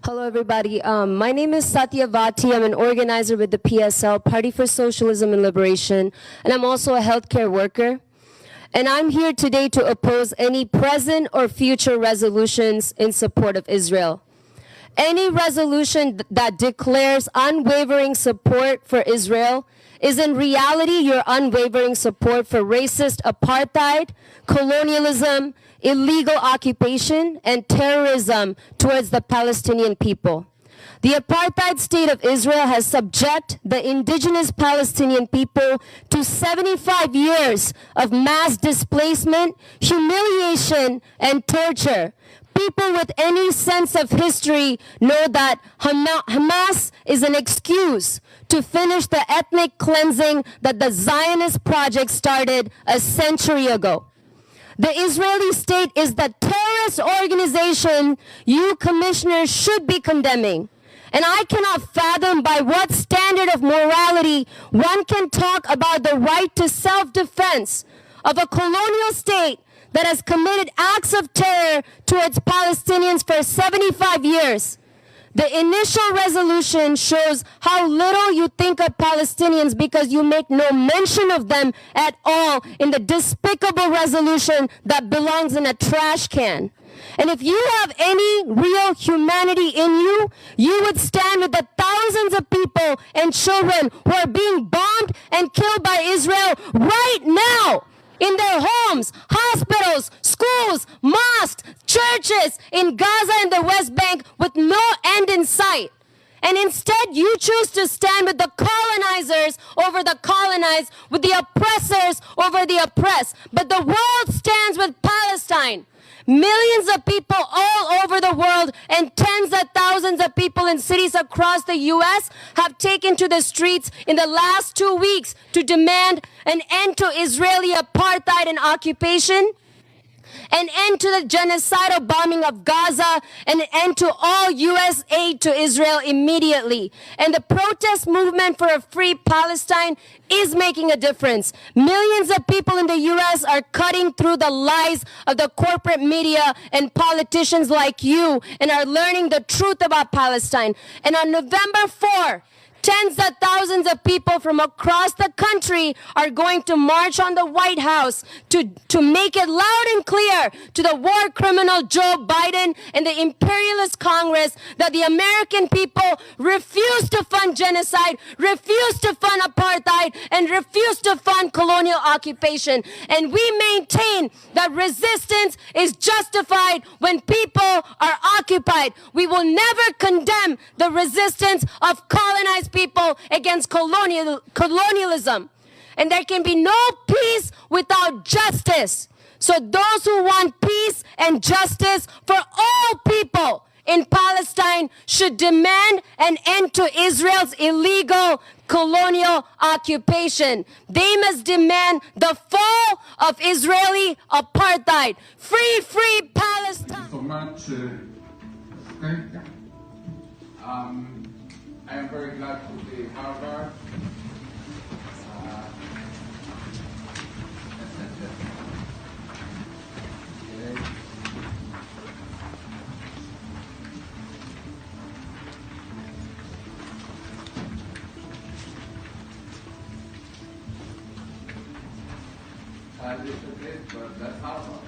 Hello, everybody. My name is V.O.T. I'm an organizer with the PSL, Party for Socialism and Liberation, and I'm also a healthcare worker. And I'm here today to oppose any present or future resolutions in support of Israel. Any resolution that declares unwavering support for Israel is in reality your unwavering support for racist apartheid, colonialism, illegal occupation, and terrorism towards the Palestinian people. The apartheid state of Israel has subjected the indigenous Palestinian people to 75 years of mass displacement, humiliation, and torture. People with any sense of history know that Hamas is an excuse to finish the ethnic cleansing that the Zionist project started a century ago. The Israeli state is the terrorist organization you commissioners should be condemning. And I cannot fathom by what standard of morality one can talk about the right to self-defense of a colonial state that has committed acts of terror towards Palestinians for 75 years. The initial resolution shows how little you think of Palestinians because you make no mention of them at all in the despicable resolution that belongs in a trash can. And if you have any real humanity in you, you would stand with the thousands of people and children who are being bombed and killed by Israel right now. In their homes, hospitals, schools, mosques, churches, in Gaza and the West Bank with no end in sight. And instead, you choose to stand with the colonizers over the colonized, with the oppressors over the oppressed. But the world stands with Palestine. Millions of people all over the world and tens of thousands of people in cities across the U.S. have taken to the streets in the last 2 weeks to demand an end to Israeli apartheid and occupation, an end to the genocidal bombing of Gaza, and an end to all U.S. aid to Israel immediately. And the protest movement for a free Palestine is making a difference. Millions of people in the U.S. are cutting through the lies of the corporate media and politicians like you and are learning the truth about Palestine. And on November 4, tens of thousands of people from across the country are going to march on the White House to make it loud and clear to the war criminal Joe Biden and the imperialist Congress that the American people refuse to fund genocide, refuse to fund apartheid, and refuse to fund colonial occupation. And we maintain that resistance is justified when people are occupied. We will never condemn the resistance of colonized people against colonialism. And there can be no peace without justice. So those who want peace and justice for all people in Palestine should demand an end to Israel's illegal colonial occupation. They must demand the fall of Israeli apartheid. Free, free Palestine. So much. I am very glad to be Harvard. I disagree, but that's Harvard.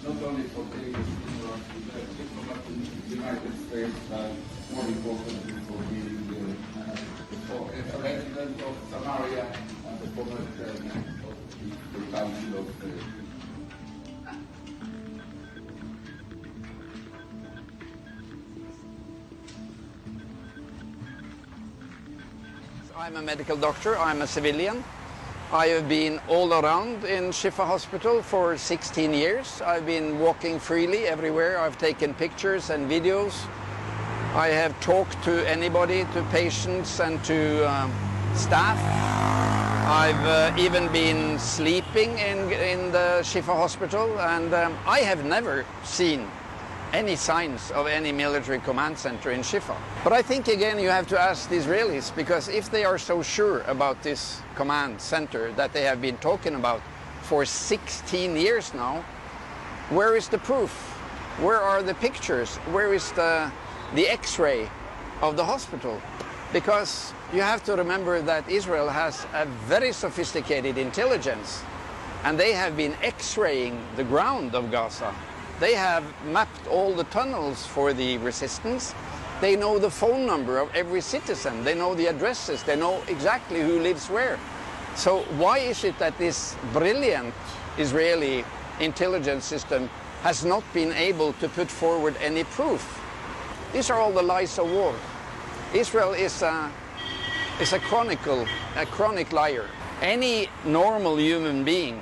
Not only for the diplomat in the United States, but more importantly for being a resident of Samaria and the former chairman of the Council of I'm a medical doctor, I'm a civilian. I have been all around in Shifa Hospital for 16 years. I've been walking freely everywhere. I've taken pictures and videos. I have talked to anybody, to patients and to staff. I've even been sleeping in the Shifa Hospital, and I have never seen any signs of any military command center in Shifa. But I think again you have to ask the Israelis, because if they are so sure about this command center that they have been talking about for 16 years now. Where is the proof? Where are the pictures? Where is the X-ray of the hospital? Because you have to remember that Israel has a very sophisticated intelligence, and they have been X-raying the ground of Gaza. They have mapped all the tunnels for the resistance. They know the phone number of every citizen. They know the addresses. They know exactly who lives where. So why is it that this brilliant Israeli intelligence system has not been able to put forward any proof? These are all the lies of war. Israel is a chronic liar. Any normal human being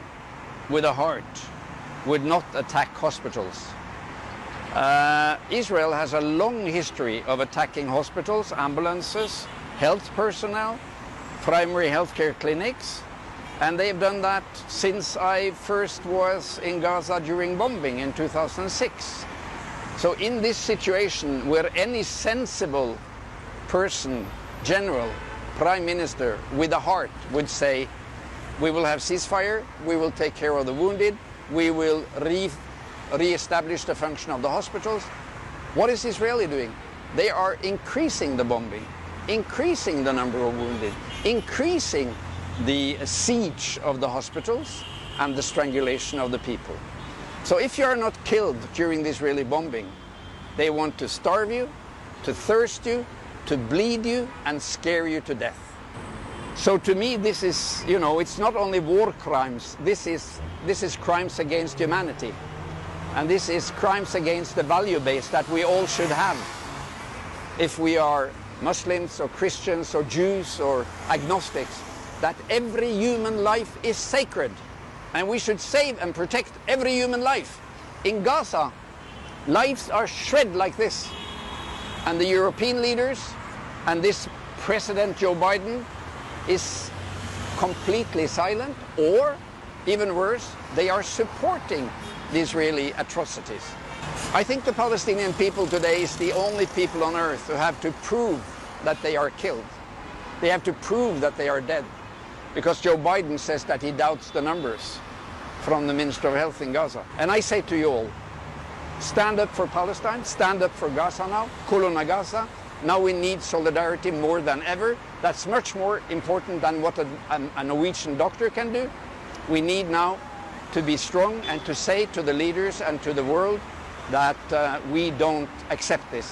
with a heart would not attack hospitals. Israel has a long history of attacking hospitals, ambulances, health personnel, primary healthcare clinics, and they've done that since I first was in Gaza during bombing in 2006. So in this situation where any sensible person, general, prime minister with a heart would say, we will have ceasefire, we will take care of the wounded, we will re-establish the function of the hospitals. What is Israeli doing? They are increasing the bombing, increasing the number of wounded, increasing the siege of the hospitals and the strangulation of the people. So if you are not killed during the Israeli bombing, they want to starve you, to thirst you, to bleed you and scare you to death. So to me this is, you know, it's not only war crimes, this is crimes against humanity. And this is crimes against the value base that we all should have. If we are Muslims or Christians or Jews or agnostics, that every human life is sacred. And we should save and protect every human life. In Gaza, lives are shred like this. And the European leaders and this President Joe Biden is completely silent, or even worse, they are supporting the Israeli atrocities. I think the Palestinian people today is the only people on earth who have to prove that they are killed. They have to prove that they are dead, because Joe Biden says that he doubts the numbers from the Minister of Health in Gaza. And I say to you all, stand up for Palestine, stand up for Gaza now, Kuluna Gaza. Now we need solidarity more than ever. That's much more important than what a Norwegian doctor can do. We need now to be strong and to say to the leaders and to the world that we don't accept this.